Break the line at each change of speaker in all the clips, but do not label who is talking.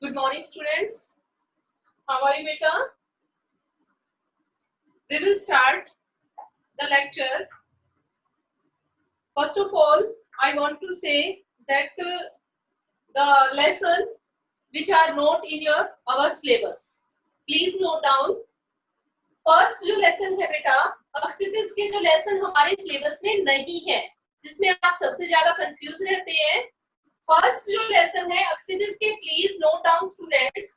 Good morning, students. How are you, beta? We will start the lecture. First of all, I want to say that the lesson which are not in our syllabus, please note down. First जो lesson है बेटा, अक्सितिस के जो lesson हमारे syllabus में नहीं है, जिसमें आप सबसे ज्यादा कंफ्यूज रहते हैं, फर्स्ट जो लेसन है अक्सितिस के, प्लीज नोट डाउन स्टूडेंट्स।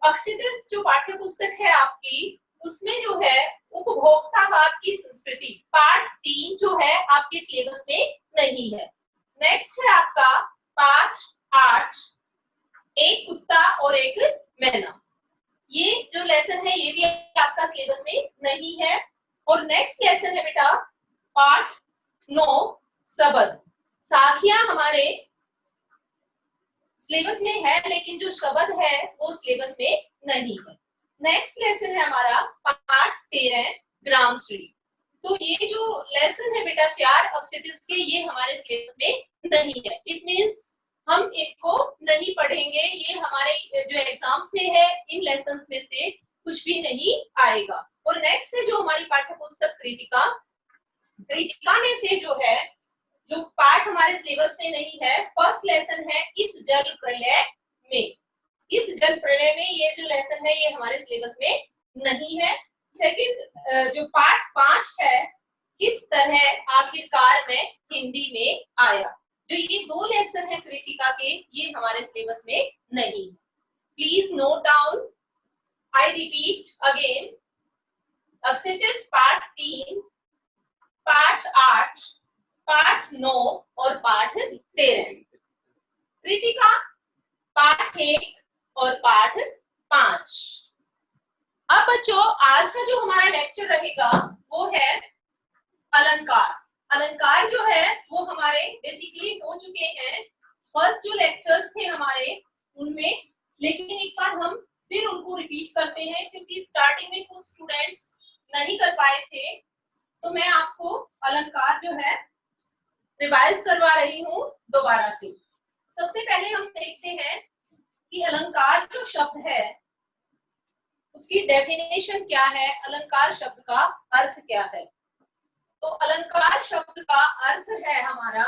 अक्सितिस जो पाठ्य पुस्तक है आपकी, उसमें जो है उपभोक्तावाद की संस्कृति पाठ 3 जो है आपके सिलेबस में नहीं है। नेक्स्ट है आपका पाठ 8, एक कुत्ता और एक मैना। ये जो लेसन है ये भी आपका सिलेबस में नहीं है। और नेक्स्ट लेसन है बेटा पाठ 9, शब्द। साखियां हमारे सिलेबस में है, लेकिन जो शब्द है वो सिलेबस में नहीं है। नेक्स्ट लेसन है हमारा पाठ 13, ग्राम श्री। तो ये जो लेसन है बेटा 4 अक्सितिस के, ये हमारे सिलेबस में नहीं है। इट मींस हम इनको नहीं पढ़ेंगे, ये हमारे जो एग्जाम्स में है इन लेसन्स में से कुछ भी नहीं आएगा। और नेक्स्ट है जो हमारी पाठ्य पुस्तक कृतिका, कृतिका में से जो है जो पाठ हमारे सिलेबस में नहीं है, फर्स्ट लेसन है इस जल प्रलय में। इस जल प्रलय में ये जो लेसन है ये हमारे सिलेबस में नहीं है। सेकंड जो पाठ 5 है, किस तरह आखिरकार में हिंदी में आया। जो ये 2 लेसन है कृतिका के, ये हमारे सिलेबस में नहीं है। Please note down, I repeat again, अक्सितिस पाठ 3, पाठ 8, पाठ 9 और पाठ 13, कृतिका पाठ 1 और पाठ 5। अब बच्चों आज का जो हमारा लेक्चर रहेगा वो है अलंकार। अलंकार जो है वो हमारे बेसिकली हो चुके हैं, फर्स्ट जो लेक्चर्स थे हमारे उनमें, लेकिन एक बार हम फिर उनको रिपीट करते हैं क्योंकि स्टार्टिंग में कुछ स्टूडेंट्स नहीं कर पाए थे, तो मैं आपको अलंकार जो है रिवाइज करवा रही हूँ दोबारा से। सबसे पहले हम देखते हैं कि अलंकार जो शब्द है उसकी डेफिनेशन क्या है, अलंकार शब्द का अर्थ क्या है। तो अलंकार शब्द का अर्थ है हमारा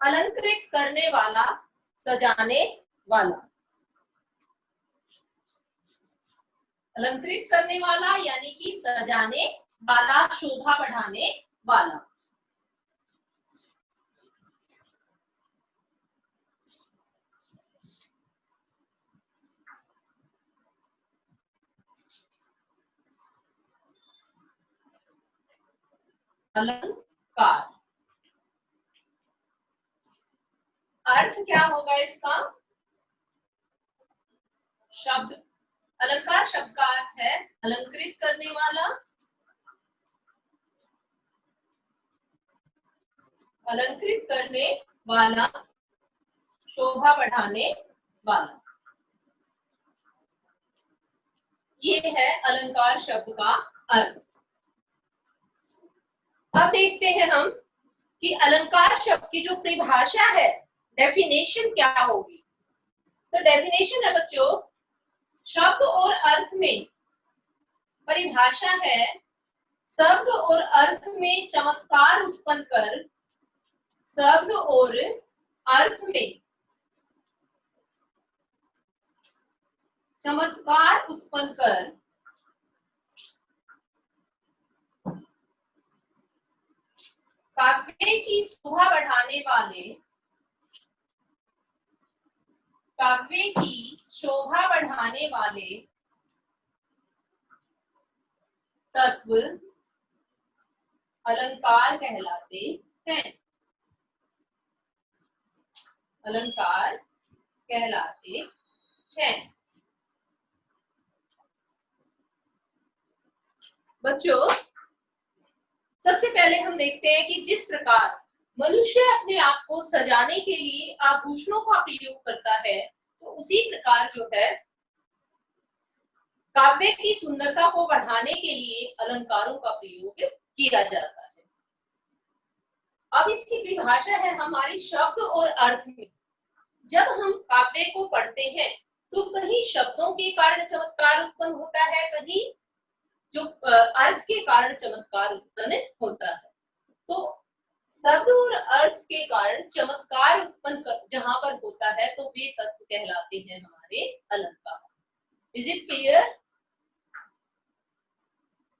अलंकृत करने वाला, सजाने वाला। अलंकृत करने वाला यानी कि सजाने वाला, शोभा बढ़ाने वाला। अलंकार अर्थ क्या होगा इसका, शब्द, अलंकार शब्द का अर्थ है अलंकृत करने वाला, अलंकृत करने वाला, शोभा बढ़ाने वाला। ये है अलंकार शब्द का अर्थ। अब देखते हैं हम कि अलंकार शब्द की जो परिभाषा है, डेफिनेशन क्या होगी। तो डेफिनेशन है बच्चों, शब्द और अर्थ में परिभाषा है, शब्द और अर्थ में चमत्कार उत्पन्न कर, शब्द और अर्थ में चमत्कार उत्पन्न कर काव्य की शोभा बढ़ाने वाले, काव्य की शोभा बढ़ाने वाले तत्व अलंकार कहलाते हैं, अलंकार कहलाते हैं। बच्चों सबसे पहले हम देखते हैं कि जिस प्रकार मनुष्य अपने आप को सजाने के लिए आभूषणों का प्रयोग करता है, तो उसी प्रकार जो है काव्य की सुंदरता को बढ़ाने के लिए अलंकारों का प्रयोग किया जाता है। अब इसकी परिभाषा है हमारी शब्द और अर्थ में। जब हम काव्य को पढ़ते हैं तो कहीं शब्दों के कारण चमत्कार उत्पन्न होता है, कहीं जो अर्थ के कारण चमत्कार उत्पन्न होता है। तो शब्द और अर्थ के कारण चमत्कार उत्पन्न जहां पर होता है तो वे तत्व कहलाते हैं हमारे अलंकार। Is it clear?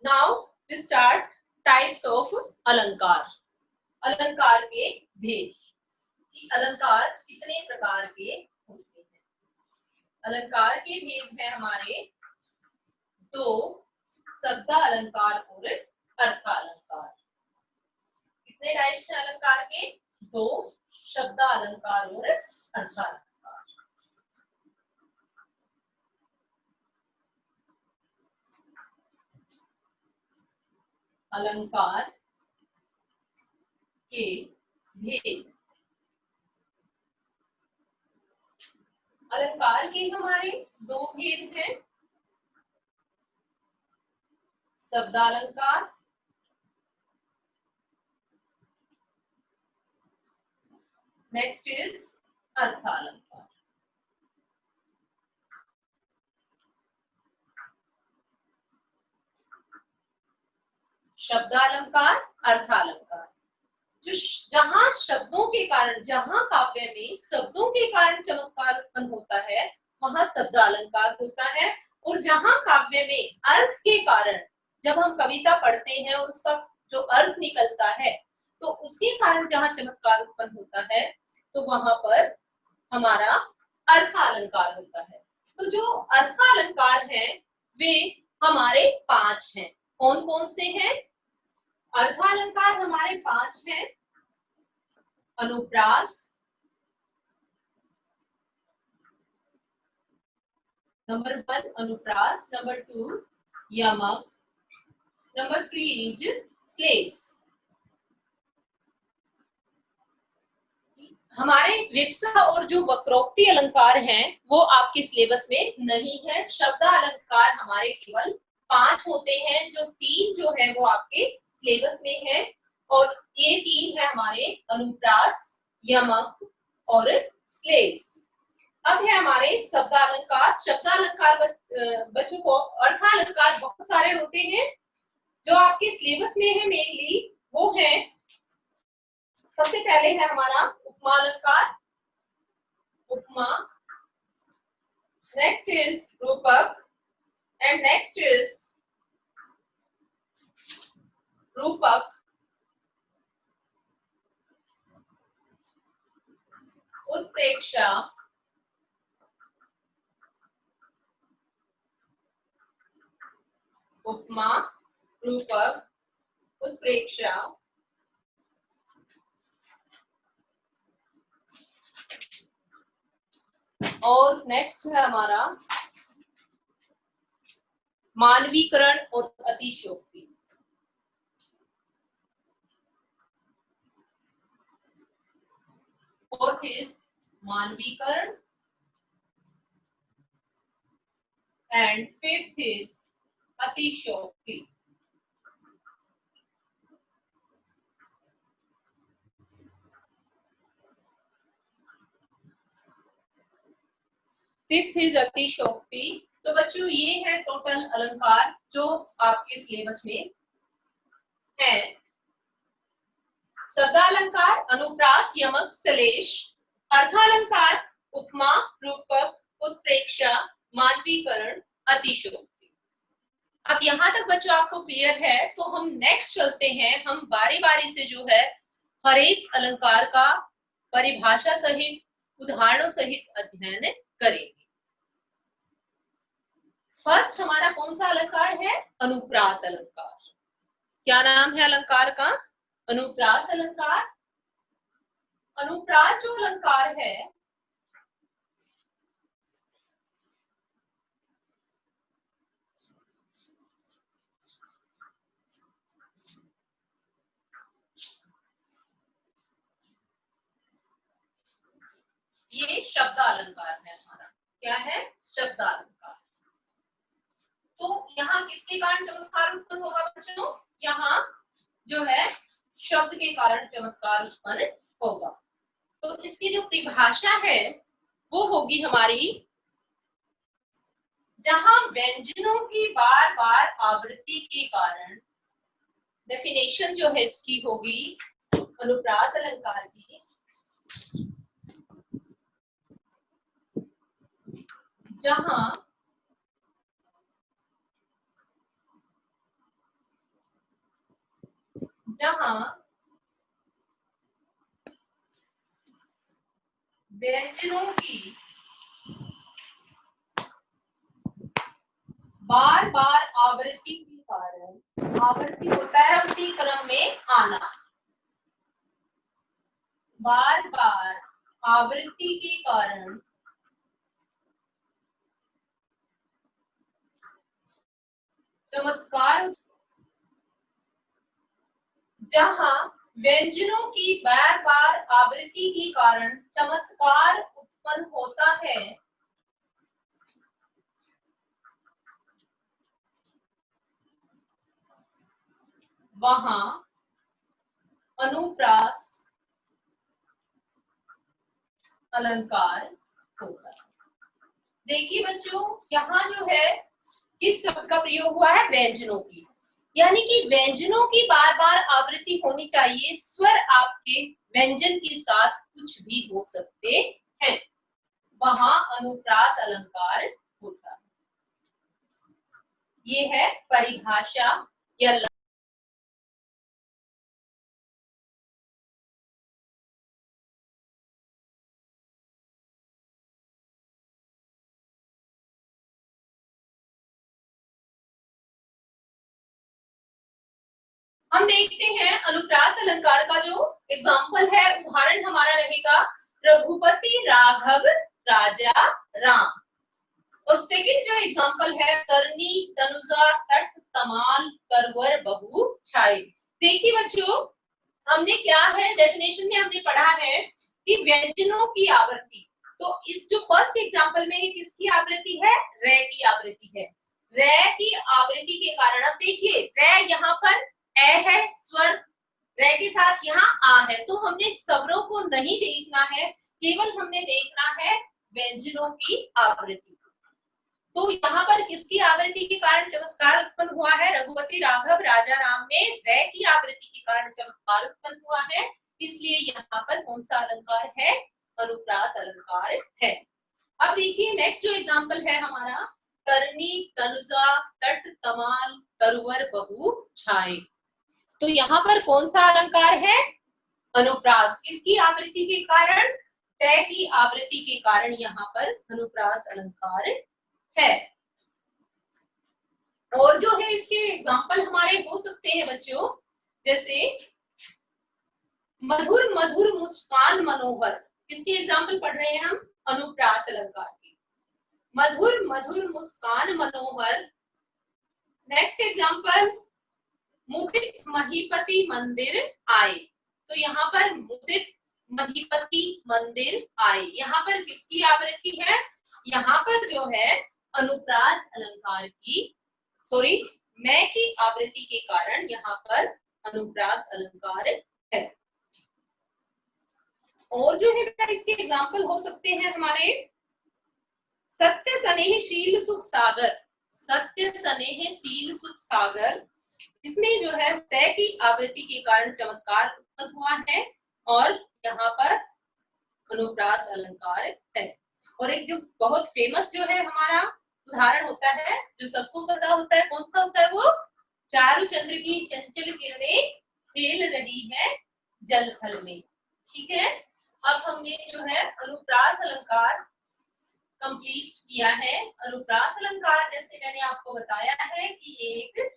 Now we start types of alankar. अलंकार के भेद कि अलंकार कितने प्रकार के होते हैं। अलंकार के भेद है हमारे दो, शब्द अलंकार और अर्थालंकार। कितने टाइप्स हैं अलंकार के? दो, शब्द अलंकार और अर्थालंकार। अलंकार के भेद। अलंकार के हमारे दो भेद हैं, शब्दालंकार नेक्स्ट इज अर्थालंकार। शब्दालंकार, अर्थालंकार, जो जहां शब्दों के कारण, जहां काव्य में शब्दों के कारण चमत्कार उत्पन्न होता है वहां शब्दालंकार होता है, और जहां काव्य में अर्थ के कारण, जब हम कविता पढ़ते हैं और उसका जो अर्थ निकलता है तो उसके कारण जहां चमत्कार उत्पन्न होता है तो वहां पर हमारा अर्थालंकार होता है। तो जो अर्थालंकार है वे हमारे 5 हैं। कौन कौन से हैं? अर्थालंकार हमारे 5 हैं। अनुप्रास, नंबर 1 अनुप्रास, नंबर 2 यमक, नंबर 3 इज श्लेष। हमारे विवक्षा और जो वक्रोक्ति अलंकार हैं वो आपके सिलेबस में नहीं है। शब्द अलंकार हमारे केवल 5 होते हैं, जो 3 जो है वो आपके सिलेबस में है, और ये 3 है हमारे अनुप्रास, यमक और श्लेष। अब है हमारे शब्दालंकार। शब्दालंकार बच्चों को, अर्थालंकार बहुत सारे होते हैं जो आपके सिलेबस में है मेनली, वो है सबसे पहले है हमारा उपमा अलंकार, उपमा, नेक्स्ट इज रूपक एंड नेक्स्ट इज रूपक, उत्प्रेक्षा, उपमा, रूपक, उत्प्रेक्षा, और नेक्स्ट है हमारा मानवीकरण और अतिशयोक्ति। फोर्थ इज मानवीकरण एंड फिफ्थ इज अतिशयोक्ति। फिफ्थ इज अतिशयोक्ति। तो बच्चों ये है टोटल अलंकार जो आपके सिलेबस में है। शब्दालंकार अनुप्रास, यमक, श्लेष, अर्थालंकार उपमा, रूपक, उत्प्रेक्षा, मानवीकरण, अतिशयोक्ति। अब यहाँ तक बच्चों आपको क्लियर है, तो हम नेक्स्ट चलते हैं। हम बारी बारी से जो है हर एक अलंकार का परिभाषा सहित, उदाहरणों सहित अध्ययन करेंगे। फर्स्ट हमारा कौन सा अलंकार है? अनुप्रास अलंकार। क्या नाम है अलंकार का? अनुप्रास अलंकार। अनुप्रास जो अलंकार है ये शब्द अलंकार है हमारा। क्या है? शब्द अलंकार। तो यहाँ किसके कारण चमत्कार उत्पन्न होगा बच्चों? यहाँ जो है शब्द के कारण चमत्कार उत्पन्न होगा। तो इसकी जो परिभाषा है वो होगी हमारी जहां व्यंजनों की बार बार आवृत्ति के कारण, डेफिनेशन जो है इसकी होगी अनुप्रास अलंकार की, जहां व्यंजनों की बार बार आवृत्ति के कारण, आवृत्ति होता है उसी क्रम में आना, बार बार आवृत्ति के कारण चमत्कार, जहां व्यंजनों की बार बार आवृत्ति के कारण चमत्कार उत्पन्न होता है, वहां अनुप्रास अलंकार होता है। देखिए बच्चों, यहाँ जो है किस शब्द का प्रयोग हुआ है, व्यंजनों की, यानी कि व्यंजनों की बार बार आवृत्ति होनी चाहिए। स्वर आपके व्यंजन के साथ कुछ भी हो सकते हैं, वहां अनुप्रास अलंकार होता है। ये है परिभाषा या हम देखते हैं अनुप्रास अलंकार का जो एग्जाम्पल है, उदाहरण हमारा रहेगा रघुपति राघव राजा राम। और सेकंड जो एग्जाम्पल है तरनी तनुजा तट तमाल तरवर बहु छाए। देखिए बच्चों, हमने क्या है डेफिनेशन में हमने पढ़ा है कि व्यंजनों की आवृत्ति, तो इस जो फर्स्ट एग्जाम्पल में किसकी आवृत्ति है, रे की आवृत्ति है। रे की आवृत्ति के कारण, अब देखिए रे यहाँ पर ए है स्वर, रे के साथ यहाँ आ है, तो हमने स्वरों को नहीं देखना है, केवल हमने देखना है व्यंजनों की आवृत्ति। तो यहाँ पर किसकी आवृत्ति के कारण चमत्कार उत्पन्न हुआ है, रघुपति राघव राजा राम में रे की आवृत्ति के कारण चमत्कार उत्पन्न हुआ है, इसलिए यहाँ पर कौन सा अलंकार है, अनुप्रास अलंकार है। अब देखिए नेक्स्ट जो एग्जाम्पल है हमारा करनी तनुजा तट तमाल तरुवर बहु छाए। तो यहाँ पर कौन सा अलंकार है, अनुप्रास, किसकी आवृत्ति के कारण, तय की आवृत्ति के कारण यहाँ पर अनुप्रास अलंकार है। और जो है इसके एग्जाम्पल हमारे हो सकते हैं बच्चों, जैसे मधुर मधुर मुस्कान मनोहर, किसकी एग्जाम्पल पढ़ रहे हैं हम, अनुप्रास अलंकार की, मधुर मधुर मुस्कान मनोहर। नेक्स्ट एग्जाम्पल मुदित महीपति मंदिर आए, तो यहाँ पर मुदित महीपति मंदिर आए, यहाँ पर किसकी आवृत्ति है, यहाँ पर जो है अनुप्रास अलंकार की, सॉरी मैं की आवृत्ति के कारण यहाँ पर अनुप्रास अलंकार है। और जो है इसके एग्जाम्पल हो सकते हैं हमारे सत्य स्नेहशील सुख सागर, सत्य स्नेहशील सुख सागर, इसमें जो है स की आवृत्ति के कारण चमत्कार उत्पन्न हुआ है और यहाँ पर अनुप्रास अलंकार है। और एक जो बहुत फेमस जो है हमारा उदाहरण होता है, जो सबको पता होता है, कौन सा होता है वो, चारु चंद्र की चंचल किरणें खेल रही है जल थल में। ठीक है, अब हमने जो है अनुप्रास अलंकार कंप्लीट किया है। अनुप्रास अलंकार जैसे मैंने आपको बताया है कि एक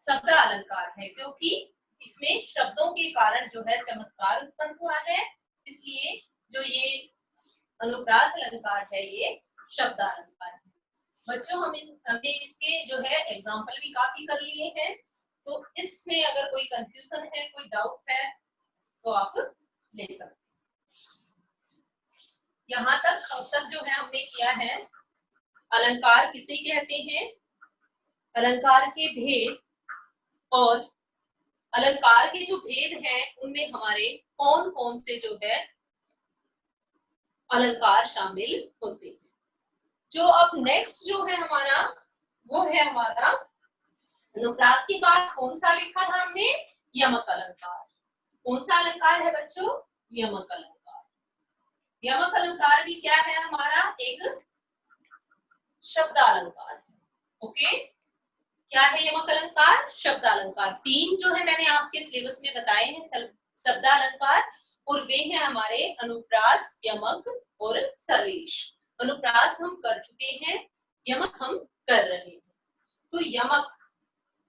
शब्द अलंकार है, क्योंकि इसमें शब्दों के कारण जो है चमत्कार उत्पन्न हुआ है, इसलिए जो ये अनुप्रास अलंकार है ये शब्द अलंकार है। बच्चों हमने इसके जो है एग्जाम्पल भी काफी कर लिए हैं, तो इसमें अगर कोई कंफ्यूजन है, कोई डाउट है तो आप ले सकते हैं। यहाँ तक अब तक जो है हमने किया है अलंकार किसे कहते हैं, अलंकार के भेद, और अलंकार के जो भेद हैं उनमें हमारे कौन कौन से जो है अलंकार शामिल होते हैं। जो अब नेक्स्ट जो है हमारा, वो है हमारा अनुप्रास के बाद कौन सा लिखा था हमने, यमक अलंकार। कौन सा अलंकार है बच्चों, यमक अलंकार। यमक अलंकार भी क्या है हमारा, एक शब्दालंकार है। ओके, क्या है यमक अलंकार, शब्दालंकार। तीन जो है मैंने आपके सिलेबस में बताए हैं शब्दालंकार, और वे हैं हमारे अनुप्रास, यमक और सलेश। अनुप्रास हम कर चुके हैं, यमक हम कर रहे हैं। तो यमक,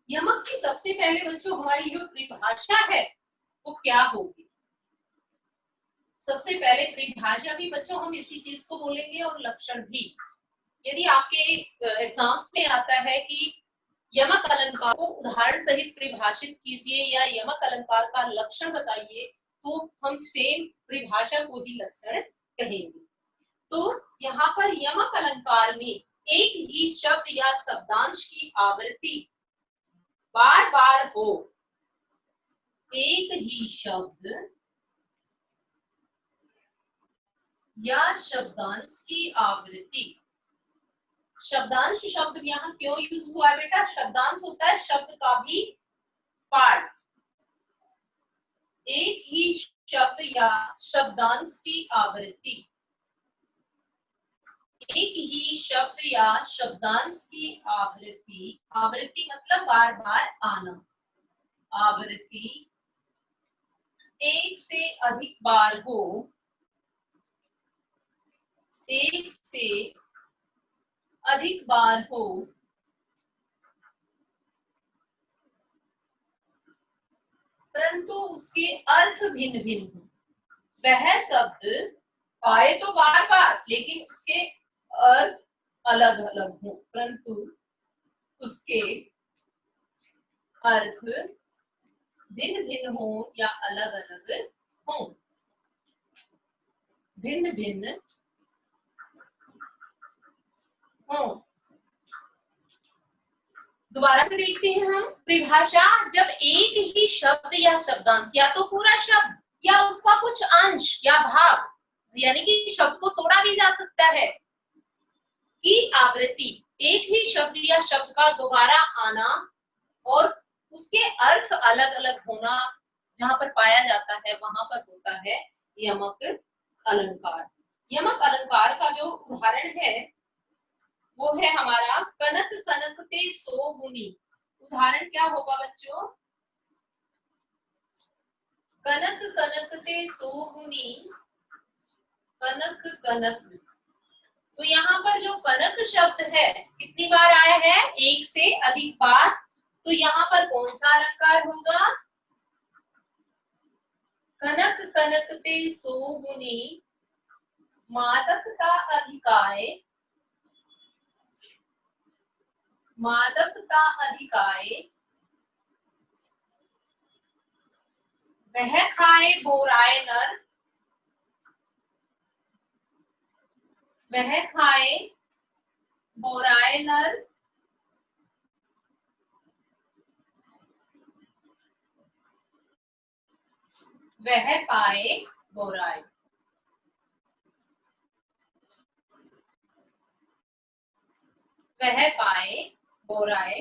यमक की सबसे पहले बच्चों हमारी जो परिभाषा है वो क्या होगी। सबसे पहले परिभाषा भी बच्चों हम इसी चीज को बोलेंगे और लक्षण भी। यदि आपके एग्जाम्स में आता है कि यमक अलंकार को उदाहरण सहित परिभाषित कीजिए या यमक अलंकार का लक्षण बताइए, तो हम सेम परिभाषा को ही लक्षण कहेंगे। तो यहाँ पर यमक अलंकार में एक ही शब्द या शब्दांश की आवृत्ति बार बार हो, एक ही शब्द या शब्दांश की आवृत्ति। शब्दांश शब्द यहाँ क्यों यूज हुआ है बेटा, शब्दांश होता है शब्द का भी पार्ट। एक ही शब्द या शब्दांश की आवृत्ति, एक ही शब्द या शब्दांश की आवृत्ति, आवृत्ति मतलब बार बार आना, आवृत्ति एक से अधिक बार हो, एक से अधिक बार हो, परंतु उसके अर्थ भिन्न भिन्न हो। वह शब्द आए तो बार बार, लेकिन उसके अर्थ अलग अलग हो, परंतु उसके अर्थ भिन्न भिन्न हो या अलग अलग हो, भिन्न भिन्न हो। दोबारा से देखते हैं हम परिभाषा। जब एक ही शब्द या शब्दांश, या तो पूरा शब्द या उसका कुछ अंश या भाग, यानी कि शब्द को तोड़ा भी जा सकता है, की आवृत्ति, एक ही शब्द या शब्द का दोबारा आना और उसके अर्थ अलग अलग होना जहां पर पाया जाता है, वहां पर होता है यमक अलंकार। यमक अलंकार का जो उदाहरण है वो है हमारा कनक कनकते सो गुनी। उदाहरण क्या होगा बच्चों, कनक कनकते सो गुनी, कनक कनक। तो यहाँ पर जो कनक शब्द है कितनी बार आया है, एक से अधिक बार। तो यहाँ पर कौन सा अलंकार होगा, कनक कनकते सो गुनी, मादकता अधिकाय, मादकता अधिकाय, वह खाए बोराए नर, वह खाए बोराए नर, वह पाए बोराए। वह पाए बोराए,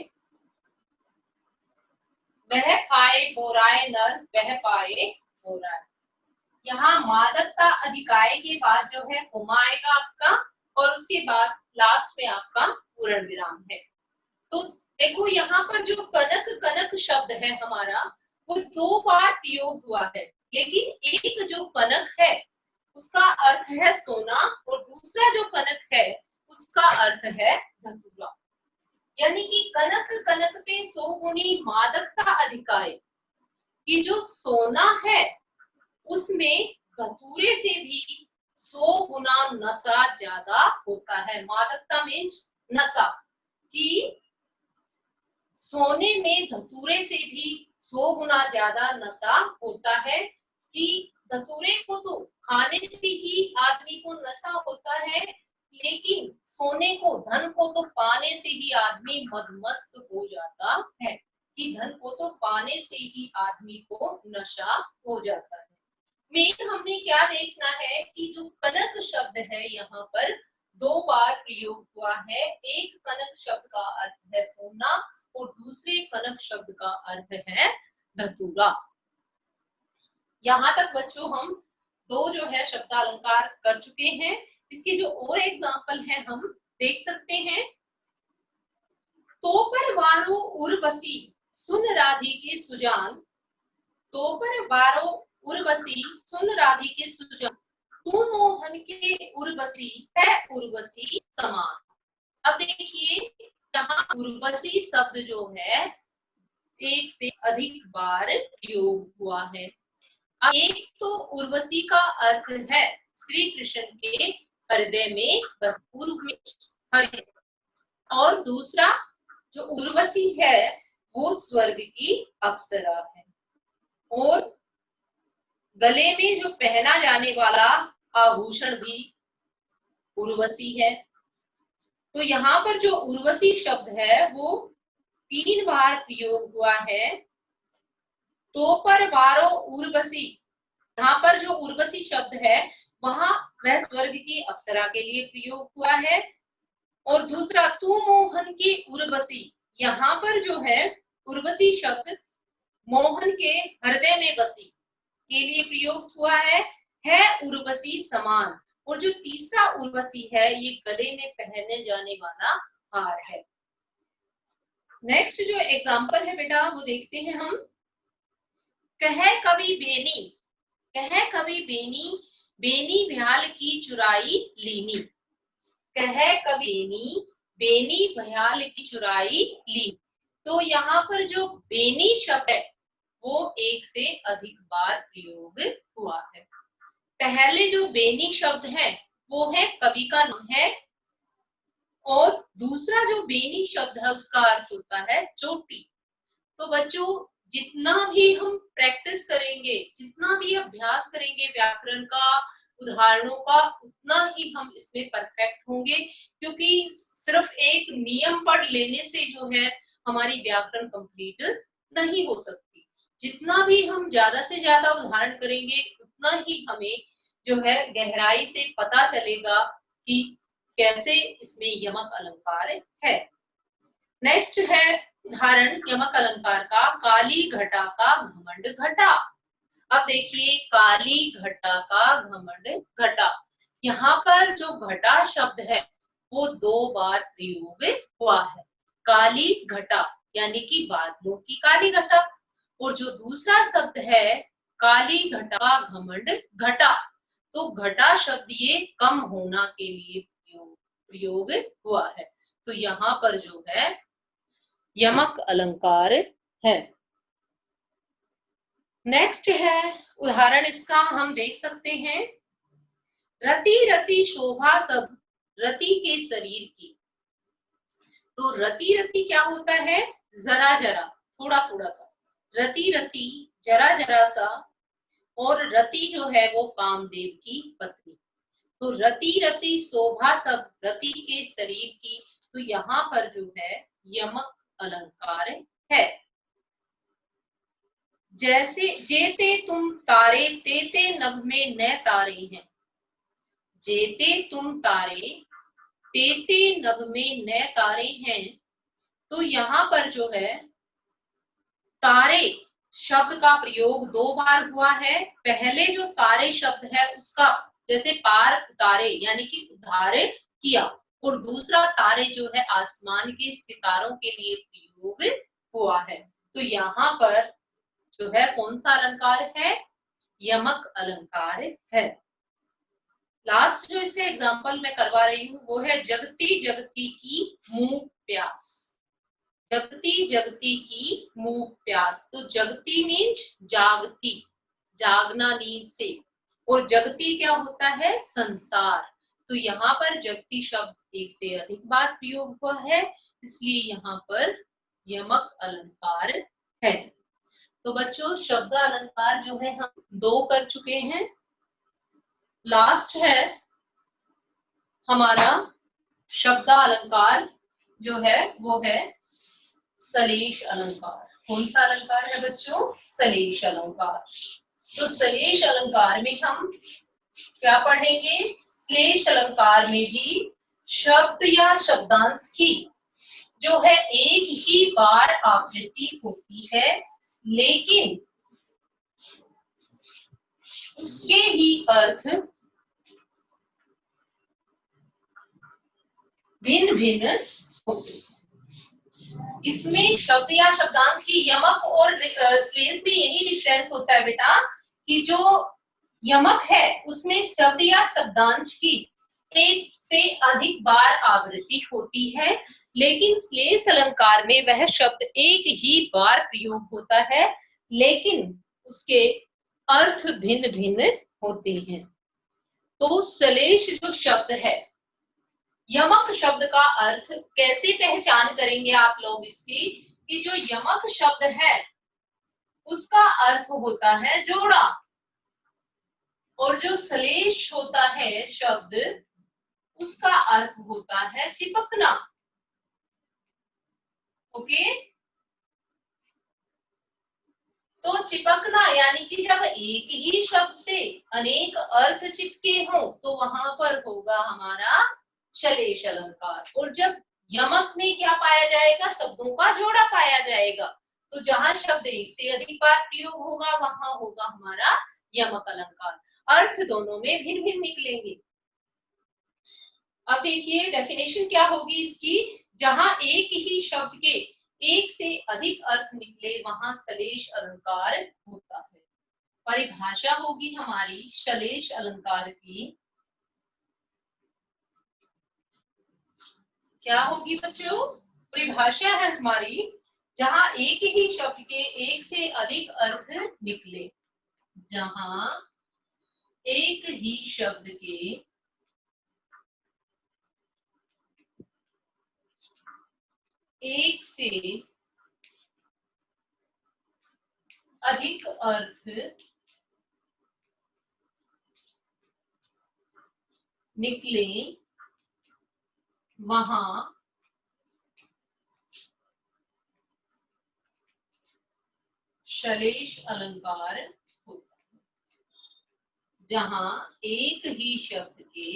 वह खाए बोराए नर, वह पाए बोराए। यहाँ मादकता अधिकाय के बाद जो है कोमा आएगा आपका, और उसके बाद लास्ट में आपका पूर्ण विराम है। तो देखो यहाँ पर जो कनक कनक शब्द है हमारा, वो दो बार प्रयोग हुआ है, लेकिन एक जो कनक है उसका अर्थ है सोना, और दूसरा जो कनक है उसका अर्थ है धतूरा। यानी कि कनक कनकते सो गुनी मादकता अधिकाय, कि जो सोना है उसमें धतूरे से भी 100 गुना नशा ज्यादा होता है। मादकता मीन्स नशा, कि सोने में धतूरे से भी 100 गुना ज्यादा नशा होता है। कि धतूरे को तो खाने से ही आदमी को नशा होता है, लेकिन सोने को, धन को तो पाने से ही आदमी मदमस्त हो जाता है, कि धन को तो पाने से ही आदमी को नशा हो जाता है। मेन हमने क्या देखना है कि जो कनक शब्द है यहाँ पर 2 बार प्रयोग हुआ है। एक कनक शब्द का अर्थ है सोना और दूसरे कनक शब्द का अर्थ है धतूरा। यहाँ तक बच्चों हम 2 जो है शब्दालंकार कर चुके हैं। इसके जो और एग्जाम्पल है हम देख सकते हैं। तो पर वारो उर्वशी सुन राधिके सुजान, तो पर वारो उर्वशी सुन राधिके सुजान, तू मोहन के उर्वशी है उर्वशी समान। अब देखिए यहाँ उर्वशी शब्द जो है एक से अधिक बार प्रयोग हुआ है। अब एक तो उर्वशी का अर्थ है श्री कृष्ण के हृदय में बस पूर्व में हृदय, और दूसरा जो उर्वशी है वो स्वर्ग की अप्सरा है, और गले में जो पहना जाने वाला आभूषण भी उर्वशी है। तो यहाँ पर जो उर्वशी शब्द है वो 3 बार प्रयोग हुआ है। तो पर वारो उर्वशी, यहाँ पर जो उर्वशी शब्द है वहां वह स्वर्ग की अप्सरा के लिए प्रयोग हुआ है। और दूसरा तू मोहन की उर्वशी, यहाँ पर जो है उर्वशी शब्द मोहन के हृदय में बसी के लिए प्रयोग हुआ है उर्वशी समान। और जो तीसरा उर्वशी है ये गले में पहने जाने वाला हार है। नेक्स्ट जो एग्जाम्पल है बेटा वो देखते हैं हम। कह कवि बेनी, कह कवि बेनी, बेनी भ्याल की चुराई लीनी। कह कवि बेनी, बेनी भ्याल की चुराई ली। तो यहाँ पर जो बेनी शब्द है वो एक से अधिक बार प्रयोग हुआ है। पहले जो बेनी शब्द है वो है कवि का नाम है, और दूसरा जो बेनी शब्द है उसका अर्थ होता है चोटी। तो बच्चों जितना भी हम प्रैक्टिस करेंगे, जितना भी अभ्यास करेंगे व्याकरण का, उदाहरणों का, उतना ही हम इसमें परफेक्ट होंगे। क्योंकि सिर्फ एक नियम पढ़ लेने से जो है हमारी व्याकरण कंप्लीट नहीं हो सकती। जितना भी हम ज्यादा से ज्यादा उदाहरण करेंगे उतना ही हमें जो है गहराई से पता चलेगा कि कैसे इसमें यमक अलंकार है। नेक्स्ट है उदाहरण यमक अलंकार का, काली घटा का घमंड घटा। अब देखिए काली घटा का घमंड घटा, यहाँ पर जो घटा शब्द है वो 2 बार प्रयोग हुआ है। काली घटा यानी कि बादलों की काली घटा, और जो दूसरा शब्द है काली घटा घमंड घटा, तो घटा शब्द ये कम होना के लिए प्रयोग हुआ है। तो यहाँ पर जो है यमक अलंकार है। नेक्स्ट है उदाहरण इसका हम देख सकते हैं। रति रति शोभा सब रति के शरीर की। तो रति रति क्या होता है, जरा जरा, थोड़ा थोड़ा सा। रति रति जरा जरा सा, और रति जो है वो कामदेव की पत्नी। तो रति रति शोभा सब रति के शरीर की, तो यहाँ पर जो है यमक अलंकार है। जैसे जेते तुम तारे तेते नभ में न तारे हैं। जेते तुम तारे तेते नभ में न तारे हैं, तो यहाँ पर जो है तारे शब्द का प्रयोग 2 बार हुआ है। पहले जो तारे शब्द है उसका जैसे पार उतारे यानी कि उद्धार किया, और दूसरा तारे जो है आसमान के सितारों के लिए प्रयोग हुआ है। तो यहाँ पर जो है कौन सा अलंकार है, यमक अलंकार है। लास्ट जो इसे एग्जाम्पल मैं करवा रही हूँ वो है जगती जगती की मुंह प्यास। जगती जगती की मुंह प्यास, तो जगती मीन्स जागती, जागना नींद से, और जगती क्या होता है, संसार। तो यहाँ पर जगती शब्द एक से अधिक बार प्रयोग हुआ है, इसलिए यहाँ पर यमक अलंकार है। तो बच्चों शब्द अलंकार जो है हम 2 कर चुके हैं। लास्ट है हमारा शब्द अलंकार जो है वो है सलेश अलंकार। कौन सा अलंकार है बच्चों, सलेश अलंकार। तो श्लेष अलंकार में हम क्या पढ़ेंगे? श्लेष अलंकार में भी शब्द या शब्दांश की जो है एक ही बार आवृत्ति होती है, लेकिन उसके ही अर्थ भिन्न भिन्न होते हैं। इसमें शब्द या शब्दांश की यमक और श्लेष में यही डिफरेंस होता है बेटा कि जो यमक है उसमें शब्द या शब्दांश की एक से अधिक बार आवृत्ति होती है, लेकिन श्लेष अलंकार में वह शब्द एक ही बार प्रयोग होता है, लेकिन उसके अर्थ भिन्न भिन्न होते हैं। तो श्लेष जो शब्द है, यमक शब्द का अर्थ कैसे पहचान करेंगे आप लोग इसकी? कि जो यमक शब्द है उसका अर्थ होता है जोड़ा, और जो श्लेष होता है शब्द उसका अर्थ होता है चिपकना। ओके, तो चिपकना यानी कि जब एक ही शब्द से अनेक अर्थ चिपके हो तो वहां पर होगा हमारा श्लेष अलंकार। और जब यमक में क्या पाया जाएगा? शब्दों का जोड़ा पाया जाएगा। तो जहां शब्द एक से अधिक बार प्रयोग होगा वहां होगा हमारा यमक अलंकार। अर्थ दोनों में भिन्न भिन्न निकलेंगे। अब देखिए डेफिनेशन क्या होगी इसकी। जहां एक ही शब्द के एक से अधिक अर्थ निकले वहां श्लेष अलंकार होता है। परिभाषा होगी हमारी श्लेष अलंकार की, क्या होगी बच्चों? परिभाषा है हमारी, जहां एक ही शब्द के एक से अधिक अर्थ निकले, जहां एक ही शब्द के एक से अधिक अर्थ निकले वहां श्लेष अलंकार होता है। जहां एक ही शब्द के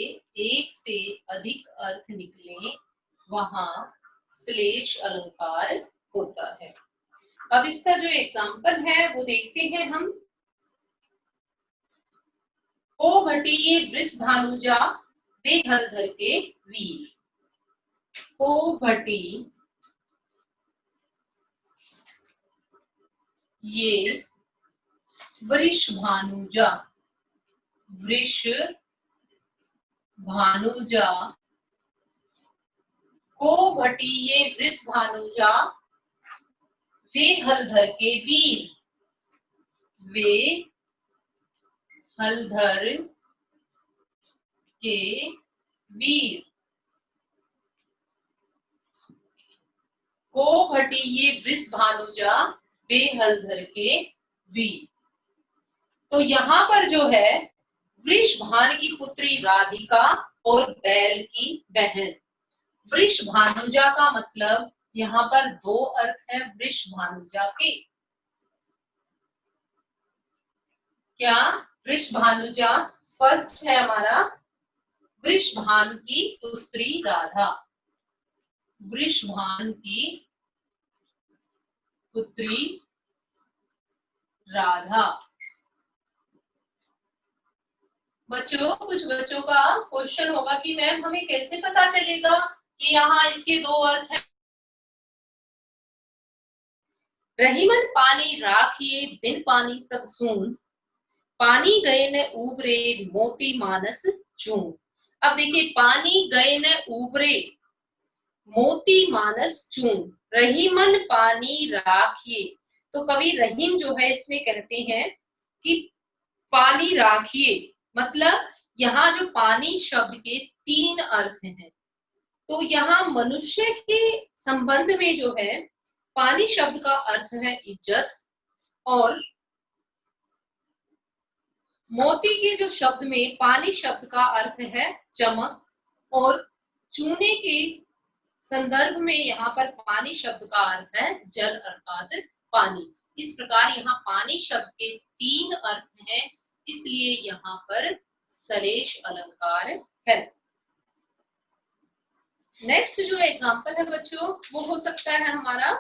एक से अधिक अर्थ निकले वहां श्लेष अलंकार होता है। अब इसका जो एग्जाम्पल है वो देखते हैं हम। ओ भटिये वृष भानुजा वे हल धर के वीर। ओ भटी ये वृष भानुजा, वृष भानुजा, को भटी ये वृष भानुजा वे हलधर के वीर। वे हलधर के वीर। को भटी ये वृष भानुजा वे हलधर के वीर। तो यहाँ पर जो है वृषभान की पुत्री राधिका और बैल की बहन। वृषभानुजा का मतलब यहाँ पर दो अर्थ है वृषभानुजा के। क्या? वृषभानुजा फर्स्ट है हमारा वृषभान की पुत्री राधा। वृषभान की पुत्री राधा। बच्चों, कुछ बच्चों का क्वेश्चन होगा कि मैम हमें कैसे पता चलेगा कि यहाँ इसके दो अर्थ हैं। रहीमन पानी राखिए बिन पानी सब सून, पानी गए न उबरे मोती मानस चून। अब देखिए पानी गए न उबरे मोती मानस चून, रहीमन पानी राखिए। तो कवि रहीम जो है इसमें कहते हैं कि पानी राखिए, मतलब यहाँ जो पानी शब्द के तीन अर्थ हैं। तो यहाँ मनुष्य के संबंध में जो है पानी शब्द का अर्थ है इज्जत, और मोती के जो शब्द में पानी शब्द का अर्थ है चमक, और चूने के संदर्भ में यहाँ पर पानी शब्द का अर्थ है जल अर्थात पानी। इस प्रकार यहाँ पानी शब्द के 3 अर्थ हैं, इसलिए यहाँ पर सलेश अलंकार है। नेक्स्ट जो एग्जांपल है बच्चों वो हो सकता है हमारा,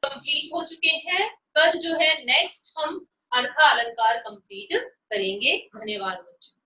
कंप्लीट हो चुके हैं। कल जो है नेक्स्ट हम अर्थ अलंकार कंप्लीट करेंगे। धन्यवाद बच्चों।